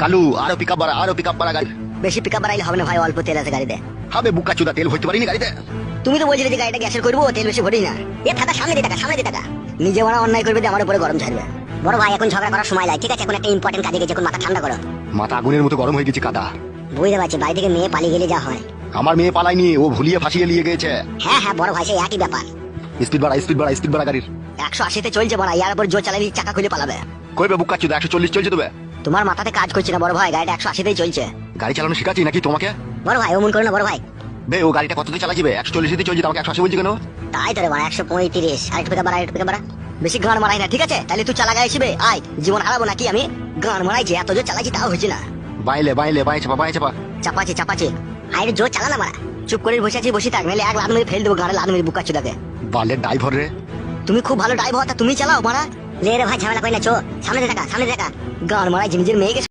কালু আরো পিকআপ বাড়া গাড়ি। বেশি পিকআপ বাড়াইলে হবে না ভাই, অল্প তেল আছে গাড়িতে। হবে বুকা চুদা, তেল ভরতে পারিনি গাড়িতে। তুমি তো বলছিলে যে গাড়িটা গ্যাসের করবো, তেল বেশি ভরি না। এ থাকা সামনে দিয়ে টাকা, সামনে দিয়ে টাকা। নিজে মারা অন্যায় করবে দিয়ে আমার উপরে গরম ছাড়বে। বড় ভাই এখন ঝগড়া করার সময় লাগে, ঠিক আছে? এখন একটা ইম্পর্টেন্ট কাজে গেছে, এখন মাথা ঠান্ডা করো। মাথা আগুনের মতো গরম হয়ে গেছে কাদা। বুঝতে পারছি, বাড়ি থেকে মেয়ে পালিয়ে গেলে যা হয়। আমার মেয়ে পালায়নি, ও ভুলিয়ে ফাঁসিয়ে নিয়ে গেছে। হ্যাঁ হ্যাঁ বড় ভাই, সেই একই ব্যাপার। স্পিড বাড়া গাড়ির। 180-তে চলছে বড়, ইয়ার উপর জোর চালালে চাকা খুলে পালাবে। কইবে বুকা চুদা 140 চলছে তবে। তোমার মাথাতে কাজ করছে না বড় ভাই, গাড়িটা 180-তেই চলছে। গাড়ি চালানো শিখাচ্ছি নাকি তোমাকে? বড় ভাই অমন করো না বড় ভাই। বে ও গাড়িটা কততে চালাছিবে? 140 চলছে, আমাকে 180 বলছি কেন? তাই তো রে বড়, 135। আরেকটু পিকআপ বাড়া, আরেকটু পিকআপ বাড়া। বেশি গান মারাই না, ঠিক আছে? তাহলে তুই চালা গাড়ি শিবে আয়, জীবন হারাবো নাকি আমি? গান মারাইছি, এত জোর চালাইছি তাও হচ্ছে না। বাইলে বাই চাপা। চাপাচ্ছি। আরে জোর চালা না মারা। চুপ করে বসে আছি, বসে থাক, নাহলে এক লাদ মেরে ফেল দেবো গাড়ি, লাদ মেরে বুকা চুদাকে। বালের ড্রাইভার রে। তুমি খুব ভালো ড্রাইভার, তা তুমি চালাও মারা। লে রে ভাই ঝামেলা করি না, চো সামনে দেখা, গান মারাই নিজের মেয়েকে